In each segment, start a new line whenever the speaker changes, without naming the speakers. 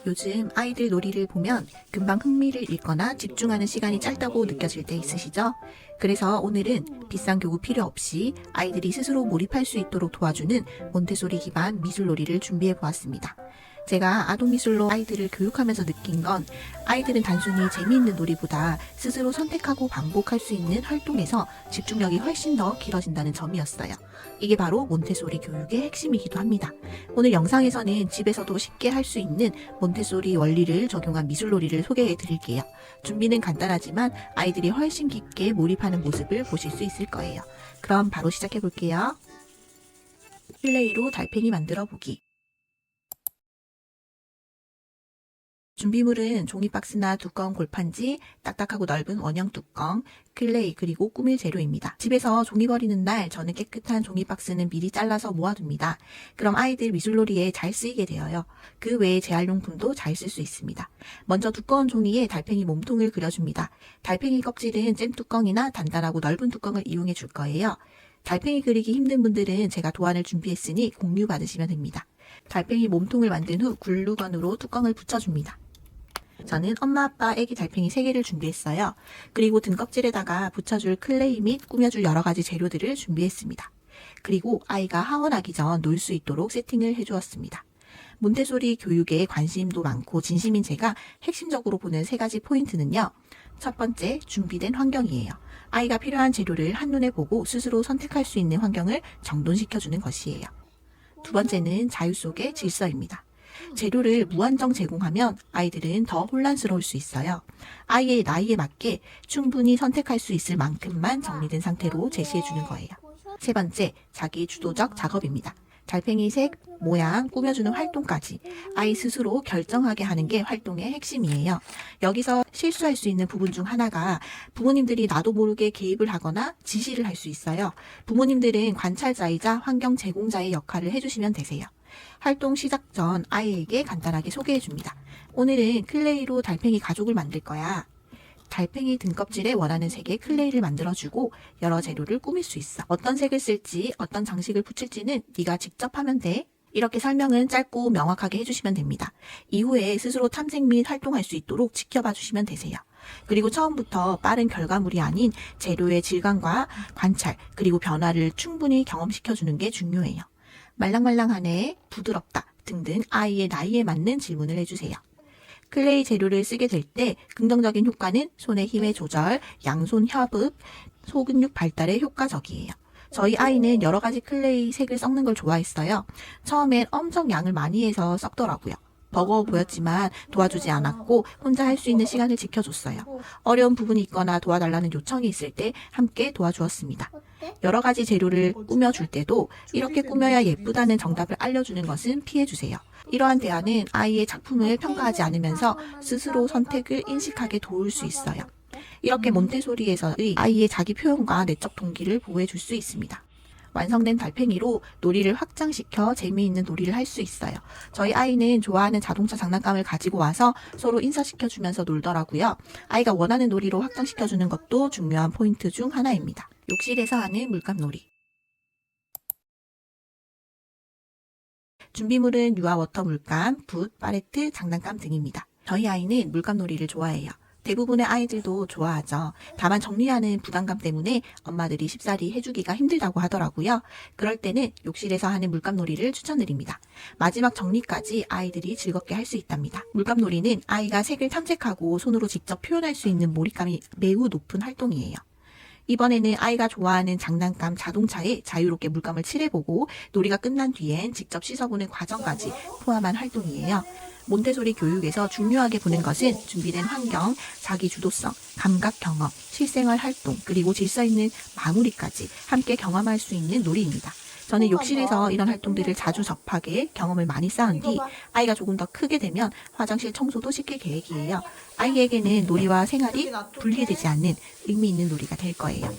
요즘 아이들 놀이를 보면 금방 흥미를 잃거나 집중하는 시간이 짧다고 느껴질 때 있으시죠? 그래서 오늘은 비싼 교구 필요 없이 아이들이 스스로 몰입할 수 있도록 도와주는 몬테소리 기반 미술놀이를 준비해 보았습니다. 제가 아동미술로 아이들을 교육하면서 느낀 건 아이들은 단순히 재미있는 놀이보다 스스로 선택하고 반복할 수 있는 활동에서 집중력이 훨씬 더 길어진다는 점이었어요. 이게 바로 몬테소리 교육의 핵심이기도 합니다. 오늘 영상에서는 집에서도 쉽게 할 수 있는 몬테소리 원리를 적용한 미술놀이를 소개해 드릴게요. 준비는 간단하지만 아이들이 훨씬 깊게 몰입하는 모습을 보실 수 있을 거예요. 그럼 바로 시작해 볼게요. 클레이로 달팽이 만들어 보기. 준비물은 종이박스나 두꺼운 골판지, 딱딱하고 넓은 원형 뚜껑, 클레이, 그리고 꾸밀 재료입니다. 집에서 종이 버리는 날 저는 깨끗한 종이박스는 미리 잘라서 모아둡니다. 그럼 아이들 미술놀이에 잘 쓰이게 되어요. 그 외에 재활용품도 잘 쓸 수 있습니다. 먼저 두꺼운 종이에 달팽이 몸통을 그려줍니다. 달팽이 껍질은 잼 뚜껑이나 단단하고 넓은 뚜껑을 이용해 줄 거예요. 달팽이 그리기 힘든 분들은 제가 도안을 준비했으니 공유 받으시면 됩니다. 달팽이 몸통을 만든 후 글루건으로 뚜껑을 붙여줍니다. 저는 엄마, 아빠, 애기 달팽이 3개를 준비했어요. 그리고 등껍질에다가 붙여줄 클레이 및 꾸며줄 여러가지 재료들을 준비했습니다. 그리고 아이가 하원하기 전 놀 수 있도록 세팅을 해주었습니다. 몬테소리 교육에 관심도 많고 진심인 제가 핵심적으로 보는 3가지 포인트는요. 첫 번째, 준비된 환경이에요. 아이가 필요한 재료를 한눈에 보고 스스로 선택할 수 있는 환경을 정돈시켜주는 것이에요. 두 번째는 자유 속의 질서입니다. 재료를 무한정 제공하면 아이들은 더 혼란스러울 수 있어요. 아이의 나이에 맞게 충분히 선택할 수 있을 만큼만 정리된 상태로 제시해주는 거예요. 세 번째, 자기 주도적 작업입니다. 달팽이 색, 모양, 꾸며주는 활동까지 아이 스스로 결정하게 하는 게 활동의 핵심이에요. 여기서 실수할 수 있는 부분 중 하나가 부모님들이 나도 모르게 개입을 하거나 지시를 할 수 있어요. 부모님들은 관찰자이자 환경 제공자의 역할을 해주시면 되세요. 활동 시작 전 아이에게 간단하게 소개해줍니다. 오늘은 클레이로 달팽이 가족을 만들 거야. 달팽이 등껍질에 원하는 색의 클레이를 만들어주고 여러 재료를 꾸밀 수 있어. 어떤 색을 쓸지, 어떤 장식을 붙일지는 네가 직접 하면 돼. 이렇게 설명은 짧고 명확하게 해주시면 됩니다. 이후에 스스로 탐색 및 활동할 수 있도록 지켜봐 주시면 되세요. 그리고 처음부터 빠른 결과물이 아닌 재료의 질감과 관찰, 그리고 변화를 충분히 경험시켜주는 게 중요해요. 말랑말랑하네, 부드럽다 등등 아이의 나이에 맞는 질문을 해주세요. 클레이 재료를 쓰게 될 때 긍정적인 효과는 손의 힘의 조절, 양손 협업, 소근육 발달에 효과적이에요. 저희 아이는 여러 가지 클레이 색을 섞는 걸 좋아했어요. 처음엔 엄청 양을 많이 해서 섞더라고요. 버거워 보였지만 도와주지 않았고 혼자 할 수 있는 시간을 지켜줬어요. 어려운 부분이 있거나 도와달라는 요청이 있을 때 함께 도와주었습니다. 여러 가지 재료를 꾸며줄 때도 이렇게 꾸며야 예쁘다는 정답을 알려주는 것은 피해주세요. 이러한 대화는 아이의 작품을 평가하지 않으면서 스스로 선택을 인식하게 도울 수 있어요. 이렇게 몬테소리에서의 아이의 자기 표현과 내적 동기를 보호해줄 수 있습니다. 완성된 달팽이로 놀이를 확장시켜 재미있는 놀이를 할 수 있어요. 저희 아이는 좋아하는 자동차 장난감을 가지고 와서 서로 인사시켜주면서 놀더라고요. 아이가 원하는 놀이로 확장시켜주는 것도 중요한 포인트 중 하나입니다. 욕실에서 하는 물감놀이. 준비물은 유아 워터 물감, 붓, 팔레트, 장난감 등입니다. 저희 아이는 물감놀이를 좋아해요. 대부분의 아이들도 좋아하죠. 다만 정리하는 부담감 때문에 엄마들이 쉽사리 해주기가 힘들다고 하더라고요. 그럴 때는 욕실에서 하는 물감놀이를 추천드립니다. 마지막 정리까지 아이들이 즐겁게 할 수 있답니다. 물감놀이는 아이가 색을 탐색하고 손으로 직접 표현할 수 있는 몰입감이 매우 높은 활동이에요. 이번에는 아이가 좋아하는 장난감 자동차에 자유롭게 물감을 칠해보고 놀이가 끝난 뒤엔 직접 씻어보는 과정까지 포함한 활동이에요. 몬테소리 교육에서 중요하게 보는 것은 준비된 환경, 자기 주도성, 감각 경험, 실생활 활동, 그리고 질서 있는 마무리까지 함께 경험할 수 있는 놀이입니다. 저는 욕실에서 이런 활동들을 자주 접하게 경험을 많이 쌓은 뒤 아이가 조금 더 크게 되면 화장실 청소도 시킬 계획이에요. 아이에게는 놀이와 생활이 분리되지 않는 의미 있는 놀이가 될 거예요.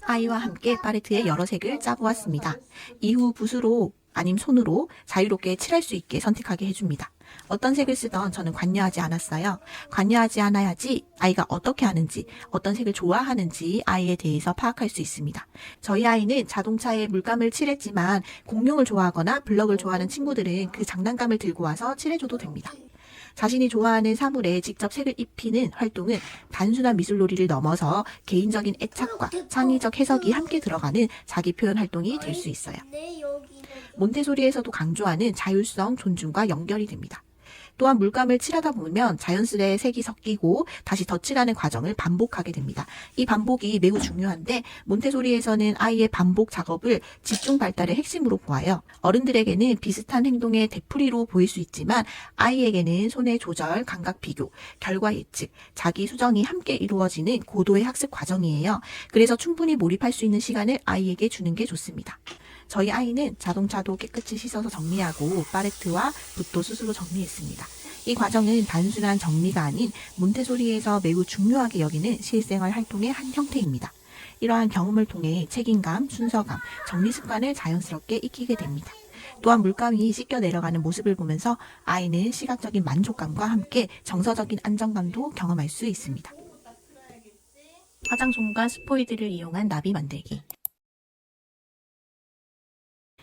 아이와 함께 팔레트에 여러 색을 짜보았습니다. 이후 붓으로 아님 손으로 자유롭게 칠할 수 있게 선택하게 해줍니다. 어떤 색을 쓰던 저는 관여하지 않았어요. 관여하지 않아야지 아이가 어떻게 하는지, 어떤 색을 좋아하는지 아이에 대해서 파악할 수 있습니다. 저희 아이는 자동차에 물감을 칠했지만 공룡을 좋아하거나 블럭을 좋아하는 친구들은 그 장난감을 들고 와서 칠해줘도 됩니다. 자신이 좋아하는 사물에 직접 색을 입히는 활동은 단순한 미술놀이를 넘어서 개인적인 애착과 창의적 해석이 함께 들어가는 자기 표현 활동이 될 수 있어요. 몬테소리에서도 강조하는 자율성, 존중과 연결이 됩니다. 또한 물감을 칠하다 보면 자연스레 색이 섞이고 다시 덧칠하는 과정을 반복하게 됩니다. 이 반복이 매우 중요한데 몬테소리에서는 아이의 반복 작업을 집중 발달의 핵심으로 보아요. 어른들에게는 비슷한 행동의 되풀이로 보일 수 있지만 아이에게는 손의 조절, 감각 비교, 결과 예측, 자기 수정이 함께 이루어지는 고도의 학습 과정이에요. 그래서 충분히 몰입할 수 있는 시간을 아이에게 주는 게 좋습니다. 저희 아이는 자동차도 깨끗이 씻어서 정리하고 파레트와 붓도 스스로 정리했습니다. 이 과정은 단순한 정리가 아닌 몬테소리에서 매우 중요하게 여기는 실생활 활동의 한 형태입니다. 이러한 경험을 통해 책임감, 순서감, 정리 습관을 자연스럽게 익히게 됩니다. 또한 물감이 씻겨 내려가는 모습을 보면서 아이는 시각적인 만족감과 함께 정서적인 안정감도 경험할 수 있습니다. 화장솜과 스포이드를 이용한 나비 만들기.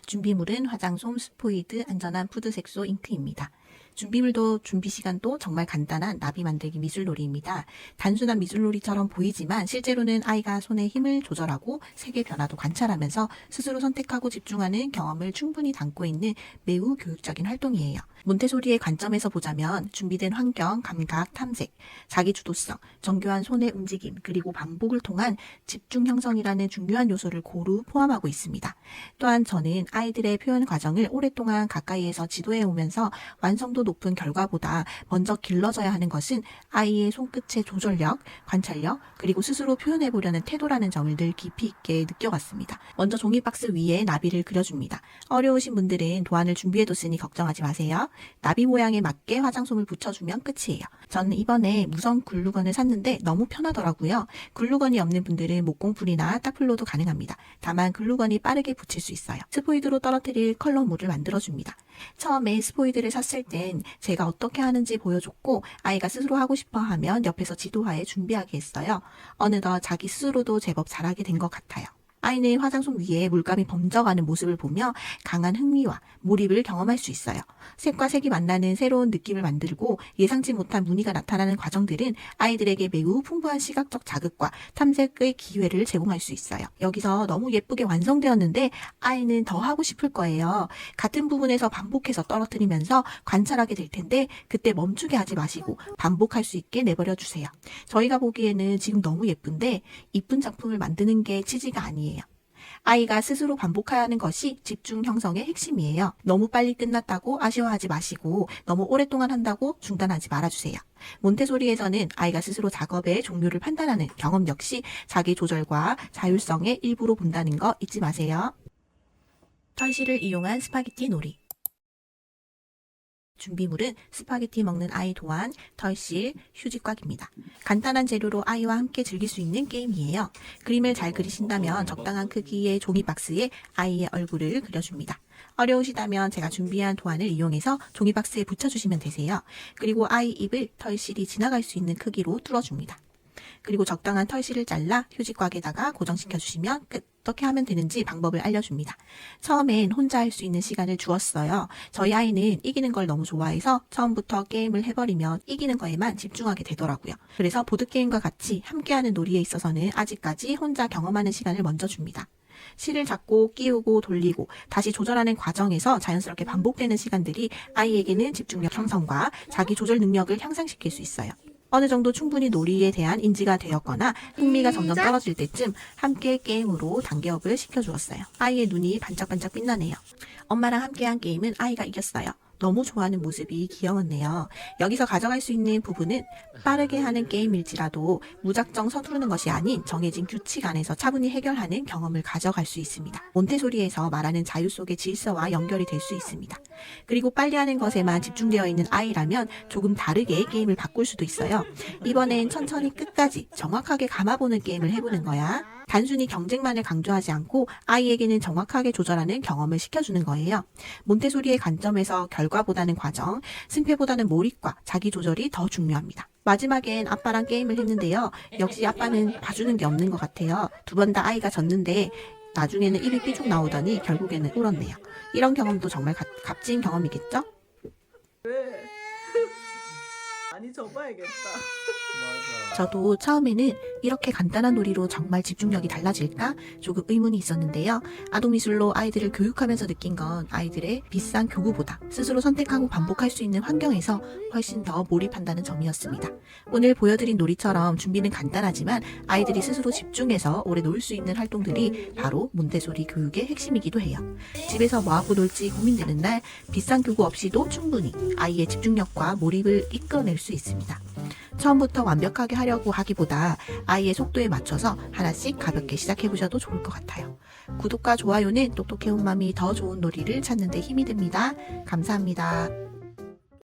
준비물은 화장솜, 스포이드, 안전한 푸드 색소, 잉크입니다. 준비물도 준비 시간도 정말 간단한 나비 만들기 미술놀이입니다. 단순한 미술놀이처럼 보이지만 실제로는 아이가 손의 힘을 조절하고 색의 변화도 관찰하면서 스스로 선택하고 집중하는 경험을 충분히 담고 있는 매우 교육적인 활동이에요. 몬테소리의 관점에서 보자면 준비된 환경, 감각, 탐색, 자기 주도성, 정교한 손의 움직임, 그리고 반복을 통한 집중 형성이라는 중요한 요소를 고루 포함하고 있습니다. 또한 저는 아이들의 표현 과정을 오랫동안 가까이에서 지도해 오면서 완성도 높은 결과보다 먼저 길러져야 하는 것은 아이의 손끝의 조절력, 관찰력, 그리고 스스로 표현해 보려는 태도라는 점을 늘 깊이 있게 느껴왔습니다. 먼저 종이박스 위에 나비를 그려줍니다. 어려우신 분들은 도안을 준비해뒀으니 걱정하지 마세요. 나비 모양에 맞게 화장솜을 붙여주면 끝이에요. 저는 이번에 무선 글루건을 샀는데 너무 편하더라고요. 글루건이 없는 분들은 목공풀이나 딱풀로도 가능합니다. 다만 글루건이 빠르게 붙일 수 있어요. 스포이드로 떨어뜨릴 컬러물을 만들어줍니다. 처음에 스포이드를 샀을 땐 제가 어떻게 하는지 보여줬고 아이가 스스로 하고 싶어 하면 옆에서 지도하에 준비하게 했어요. 어느덧 자기 스스로도 제법 잘하게 된 것 같아요. 아이는 화장솜 위에 물감이 번져가는 모습을 보며 강한 흥미와 몰입을 경험할 수 있어요. 색과 색이 만나는 새로운 느낌을 만들고 예상치 못한 무늬가 나타나는 과정들은 아이들에게 매우 풍부한 시각적 자극과 탐색의 기회를 제공할 수 있어요. 여기서 너무 예쁘게 완성되었는데 아이는 더 하고 싶을 거예요. 같은 부분에서 반복해서 떨어뜨리면서 관찰하게 될 텐데 그때 멈추게 하지 마시고 반복할 수 있게 내버려 주세요. 저희가 보기에는 지금 너무 예쁜데 이쁜 작품을 만드는 게 취지가 아니에요. 아이가 스스로 반복해야 하는 것이 집중 형성의 핵심이에요. 너무 빨리 끝났다고 아쉬워하지 마시고 너무 오랫동안 한다고 중단하지 말아주세요. 몬테소리에서는 아이가 스스로 작업의 종류를 판단하는 경험 역시 자기 조절과 자율성의 일부로 본다는 거 잊지 마세요. 털실을 이용한 스파게티 놀이. 준비물은 스파게티 먹는 아이 도안, 털실, 휴지곽입니다. 간단한 재료로 아이와 함께 즐길 수 있는 게임이에요. 그림을 잘 그리신다면 적당한 크기의 종이 박스에 아이의 얼굴을 그려줍니다. 어려우시다면 제가 준비한 도안을 이용해서 종이 박스에 붙여주시면 되세요. 그리고 아이 입을 털실이 지나갈 수 있는 크기로 뚫어줍니다. 그리고 적당한 털실을 잘라 휴지곽에다가 고정시켜 주시면 끝. 어떻게 하면 되는지 방법을 알려줍니다. 처음엔 혼자 할 수 있는 시간을 주었어요. 저희 아이는 이기는 걸 너무 좋아해서 처음부터 게임을 해버리면 이기는 거에만 집중하게 되더라고요. 그래서 보드게임과 같이 함께하는 놀이에 있어서는 아직까지 혼자 경험하는 시간을 먼저 줍니다. 실을 잡고 끼우고 돌리고 다시 조절하는 과정에서 자연스럽게 반복되는 시간들이 아이에게는 집중력 형성과 자기 조절 능력을 향상시킬 수 있어요. 어느 정도 충분히 놀이에 대한 인지가 되었거나 흥미가 점점 떨어질 때쯤 함께 게임으로 단계업을 시켜주었어요. 아이의 눈이 반짝반짝 빛나네요. 엄마랑 함께한 게임은 아이가 이겼어요. 너무 좋아하는 모습이 귀여웠네요. 여기서 가져갈 수 있는 부분은 빠르게 하는 게임일지라도 무작정 서두르는 것이 아닌 정해진 규칙 안에서 차분히 해결하는 경험을 가져갈 수 있습니다. 몬테소리에서 말하는 자유 속의 질서와 연결이 될 수 있습니다. 그리고 빨리 하는 것에만 집중되어 있는 아이라면 조금 다르게 게임을 바꿀 수도 있어요. 이번엔 천천히 끝까지 정확하게 감아보는 게임을 해보는 거야. 단순히 경쟁만을 강조하지 않고 아이에게는 정확하게 조절하는 경험을 시켜주는 거예요. 몬테소리의 관점에서 결과보다는 과정, 승패보다는 몰입과 자기 조절이 더 중요합니다. 마지막엔 아빠랑 게임을 했는데요. 역시 아빠는 봐주는 게 없는 것 같아요. 두 번 다 아이가 졌는데 나중에는 입이 삐죽 나오더니 결국에는 울었네요. 이런 경험도 정말 값진 경험이겠죠?
많이 접어야겠다.
맞아.
저도 처음에는 이렇게 간단한 놀이로 정말 집중력이 달라질까 조금 의문이 있었는데요. 아동미술로 아이들을 교육하면서 느낀 건 아이들의 비싼 교구보다 스스로 선택하고 반복할 수 있는 환경에서 훨씬 더 몰입한다는 점이었습니다. 오늘 보여드린 놀이처럼 준비는 간단하지만 아이들이 스스로 집중해서 오래 놀 수 있는 활동들이 바로 몬테소리 교육의 핵심이기도 해요. 집에서 뭐하고 놀지 고민되는 날 비싼 교구 없이도 충분히 아이의 집중력과 몰입을 이끌어낼 수 있습니다. 처음부터 완벽하게 하려고 하기보다 아이의 속도에 맞춰서 하나씩 가볍게 시작해보셔도 좋을 것 같아요. 구독과 좋아요는 똑똑해온 맘이 더 좋은 놀이를 찾는 데 힘이 됩니다. 감사합니다.